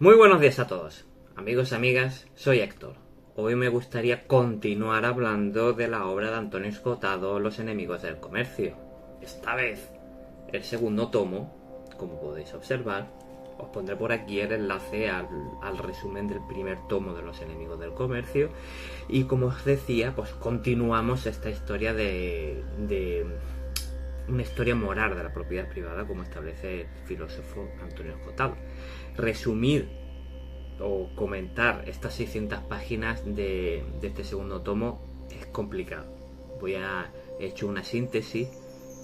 Muy buenos días a todos, amigos y amigas, soy Héctor. Hoy me gustaría continuar hablando de la obra de Antonio Escotado, Los enemigos del comercio. Esta vez, el segundo tomo, como podéis observar. Os pondré por aquí el enlace al resumen del primer tomo de Los enemigos del comercio. Y como os decía, pues continuamos esta historia de una historia moral de la propiedad privada, como establece el filósofo Antonio Escotado. Resumir o comentar estas 600 páginas de este segundo tomo es complicado. He hecho una síntesis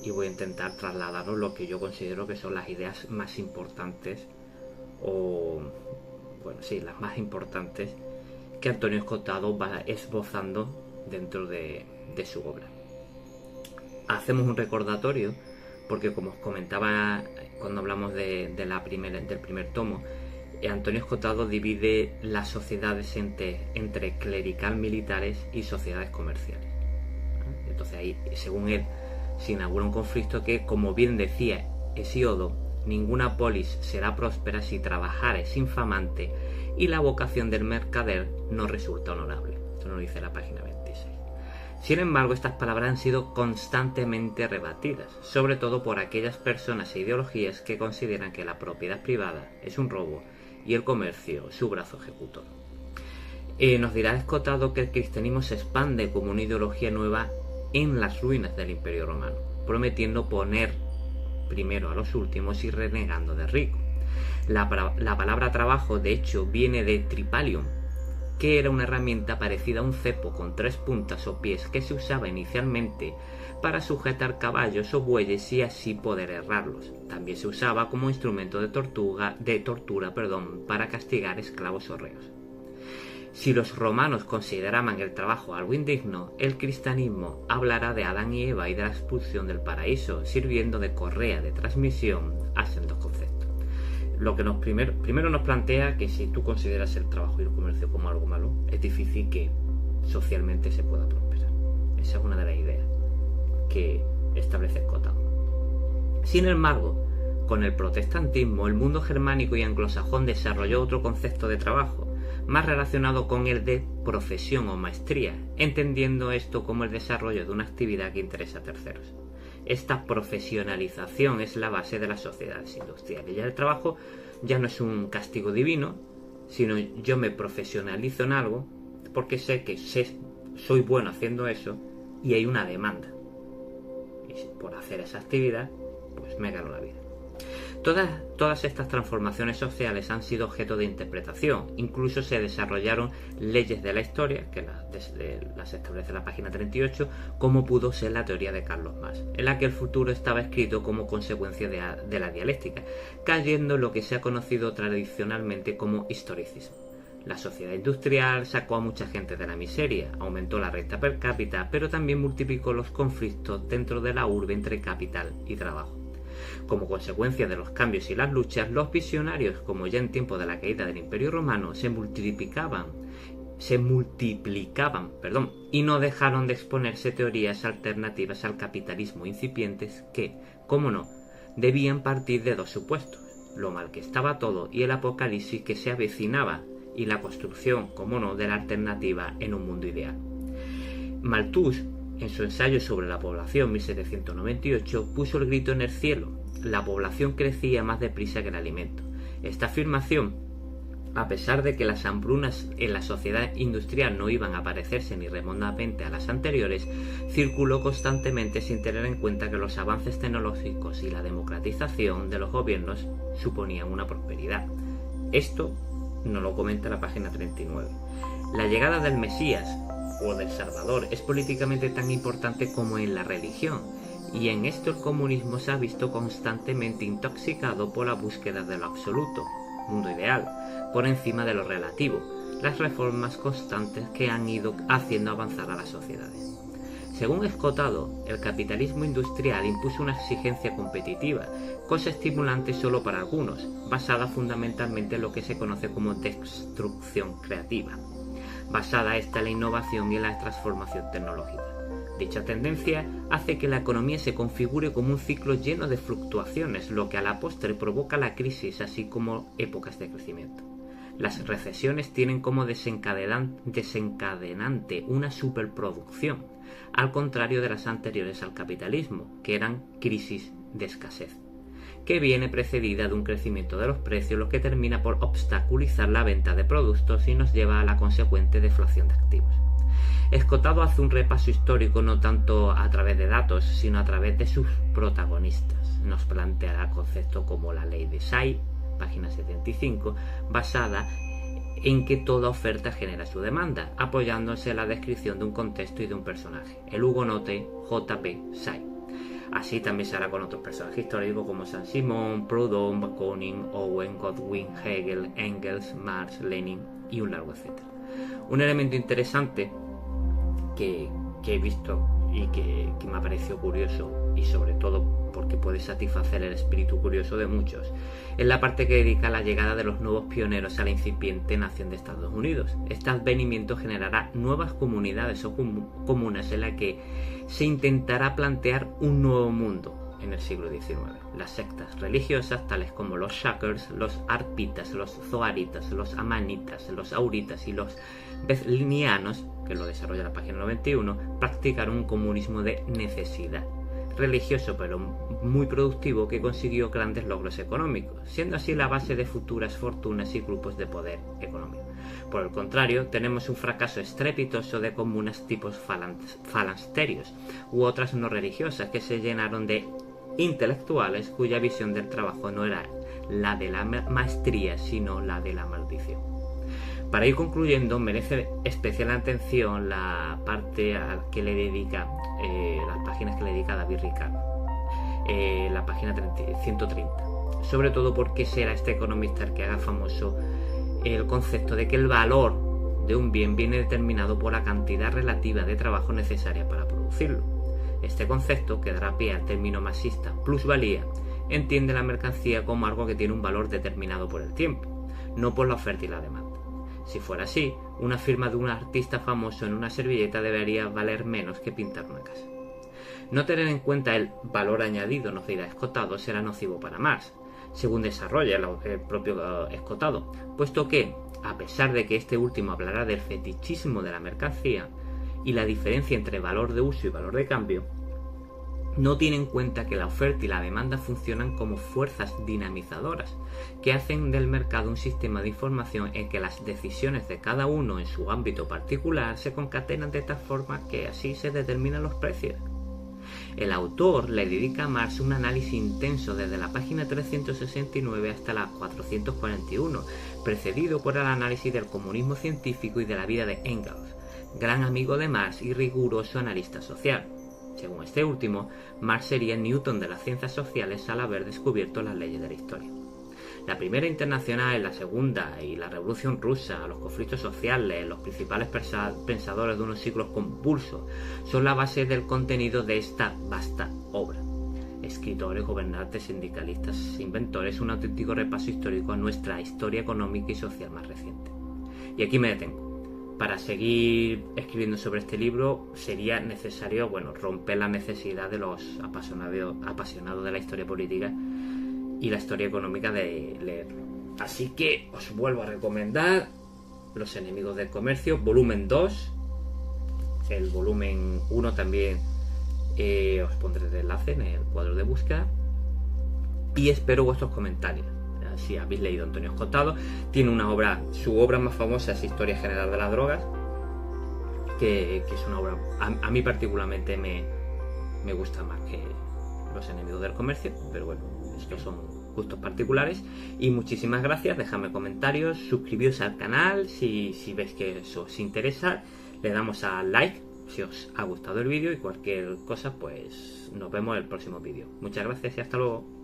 y voy a intentar trasladaros lo que yo considero que son las ideas más importantes, las más importantes que Antonio Escotado va esbozando dentro de su obra. Hacemos un recordatorio porque, como os comentaba cuando hablamos del primer tomo, Antonio Escotado divide las sociedades entre clerical militares y sociedades comerciales. Entonces ahí, según él, se inaugura un conflicto que, como bien decía Hesíodo, ninguna polis será próspera si trabajar es infamante y la vocación del mercader no resulta honorable. Esto nos dice la página 26. Sin embargo, estas palabras han sido constantemente rebatidas, sobre todo por aquellas personas e ideologías que consideran que la propiedad privada es un robo y el comercio su brazo ejecutor. Nos dirá Escotado que el cristianismo se expande como una ideología nueva en las ruinas del Imperio Romano, prometiendo poner primero a los últimos y renegando de rico. La palabra trabajo, de hecho, viene de tripalium, que era una herramienta parecida a un cepo con 3 puntas o pies que se usaba inicialmente para sujetar caballos o bueyes y así poder herrarlos. También se usaba como instrumento de tortura para castigar esclavos o reos. Si los romanos consideraban el trabajo algo indigno, el cristianismo hablará de Adán y Eva y de la expulsión del paraíso, sirviendo de correa de transmisión a sendos conceptos. Lo que primero nos plantea que si tú consideras el trabajo y el comercio como algo malo, es difícil que socialmente se pueda prosperar. Esa es una de las ideas que establece Escotado. Sin embargo, con el protestantismo, el mundo germánico y anglosajón desarrolló otro concepto de trabajo, más relacionado con el de profesión o maestría, entendiendo esto como el desarrollo de una actividad que interesa a terceros. Esta profesionalización es la base de las sociedades industriales. Ya el trabajo ya no es un castigo divino, sino yo me profesionalizo en algo porque sé que soy bueno haciendo eso y hay una demanda. Y por hacer esa actividad, pues me gano la vida. Todas estas transformaciones sociales han sido objeto de interpretación. Incluso se desarrollaron leyes de la historia, que las establece la página 38, como pudo ser la teoría de Carlos Marx, en la que el futuro estaba escrito como consecuencia de la dialéctica, cayendo en lo que se ha conocido tradicionalmente como historicismo. La sociedad industrial sacó a mucha gente de la miseria, aumentó la renta per cápita, pero también multiplicó los conflictos dentro de la urbe entre capital y trabajo. Como consecuencia de los cambios y las luchas, los visionarios, como ya en tiempo de la caída del Imperio Romano, se multiplicaban, y no dejaron de exponerse teorías alternativas al capitalismo incipientes que, como no, debían partir de dos supuestos: lo mal que estaba todo y el apocalipsis que se avecinaba, y la construcción, como no, de la alternativa en un mundo ideal. Malthus, en su ensayo sobre la población 1798, puso el grito en el cielo: la población crecía más deprisa que el alimento. Esta afirmación, a pesar de que las hambrunas en la sociedad industrial no iban a parecerse ni remotamente a las anteriores, circuló constantemente sin tener en cuenta que los avances tecnológicos y la democratización de los gobiernos suponían una prosperidad. Esto nos lo comenta la página 39. La llegada del Mesías o del Salvador es políticamente tan importante como en la religión, y en esto el comunismo se ha visto constantemente intoxicado por la búsqueda de lo absoluto, mundo ideal, por encima de lo relativo, las reformas constantes que han ido haciendo avanzar a las sociedades. Según Escotado, el capitalismo industrial impuso una exigencia competitiva, cosa estimulante solo para algunos, basada fundamentalmente en lo que se conoce como destrucción creativa, basada esta en la innovación y en la transformación tecnológica. Dicha tendencia hace que la economía se configure como un ciclo lleno de fluctuaciones, lo que a la postre provoca la crisis así como épocas de crecimiento. Las recesiones tienen como desencadenante una superproducción, al contrario de las anteriores al capitalismo, que eran crisis de escasez, que viene precedida de un crecimiento de los precios, lo que termina por obstaculizar la venta de productos y nos lleva a la consecuente deflación de activos. Escotado hace un repaso histórico no tanto a través de datos, sino a través de sus protagonistas. Nos planteará conceptos como la ley de Say, página 75, basada en que toda oferta genera su demanda, apoyándose en la descripción de un contexto y de un personaje, el hugonote J.B. Say. Así también se hará con otros personajes históricos como Saint-Simon, Proudhon, Bakunin, Owen, Godwin, Hegel, Engels, Marx, Lenin y un largo etcétera. Un elemento interesante que he visto y que me ha parecido curioso, y sobre todo porque puede satisfacer el espíritu curioso de muchos, es la parte que dedica a la llegada de los nuevos pioneros a la incipiente nación de Estados Unidos. Este advenimiento generará nuevas comunidades o comunas en las que se intentará plantear un nuevo mundo en el siglo XIX. Las sectas religiosas tales como los Shakers, los Arpitas, los Zoharitas, los Amanitas, los Auritas y los Betlinianos, que lo desarrolla la página 91, practicaron un comunismo de necesidad, religioso pero muy productivo, que consiguió grandes logros económicos, siendo así la base de futuras fortunas y grupos de poder económico. Por el contrario, tenemos un fracaso estrepitoso de comunas tipos falansterios u otras no religiosas que se llenaron de intelectuales cuya visión del trabajo no era la de la maestría sino la de la maldición. Para ir concluyendo, merece especial atención la parte que le dedica, las páginas que le dedica David Ricardo, la página 130, sobre todo porque será este economista el que haga famoso el concepto de que el valor de un bien viene determinado por la cantidad relativa de trabajo necesaria para producirlo. Este concepto, que dará pie al término marxista plusvalía, entiende la mercancía como algo que tiene un valor determinado por el tiempo, no por la oferta y la demanda. Si fuera así, una firma de un artista famoso en una servilleta debería valer menos que pintar una casa. No tener en cuenta el valor añadido, nos dirá Escotado, será nocivo para Marx, según desarrolla el propio Escotado, puesto que, a pesar de que este último hablará del fetichismo de la mercancía y la diferencia entre valor de uso y valor de cambio, no tiene en cuenta que la oferta y la demanda funcionan como fuerzas dinamizadoras que hacen del mercado un sistema de información en que las decisiones de cada uno en su ámbito particular se concatenan de tal forma que así se determinan los precios. El autor le dedica a Marx un análisis intenso desde la página 369 hasta la 441, precedido por el análisis del comunismo científico y de la vida de Engels, gran amigo de Marx y riguroso analista social. Según este último, Marx sería Newton de las ciencias sociales al haber descubierto las leyes de la historia. La Primera Internacional, la Segunda y la Revolución Rusa, los conflictos sociales, los principales pensadores de unos siglos convulsos, son la base del contenido de esta vasta obra. Escritores, gobernantes, sindicalistas, inventores, un auténtico repaso histórico a nuestra historia económica y social más reciente. Y aquí me detengo. Para seguir escribiendo sobre este libro sería necesario, romper la necesidad de los apasionados de la historia política y la historia económica de leerlo. Así que os vuelvo a recomendar Los enemigos del comercio, volumen 2. El volumen 1 también os pondré el enlace en el cuadro de búsqueda. Y espero vuestros comentarios. Si habéis leído Antonio Escotado, tiene una obra, su obra más famosa es Historia General de las Drogas, que es una obra, a mí particularmente me gusta más que Los enemigos del comercio, pero bueno, estos son gustos particulares. Y muchísimas gracias, dejadme comentarios, suscribiros al canal si veis que eso os interesa, le damos a like si os ha gustado el vídeo y cualquier cosa, pues nos vemos en el próximo vídeo. Muchas gracias y hasta luego.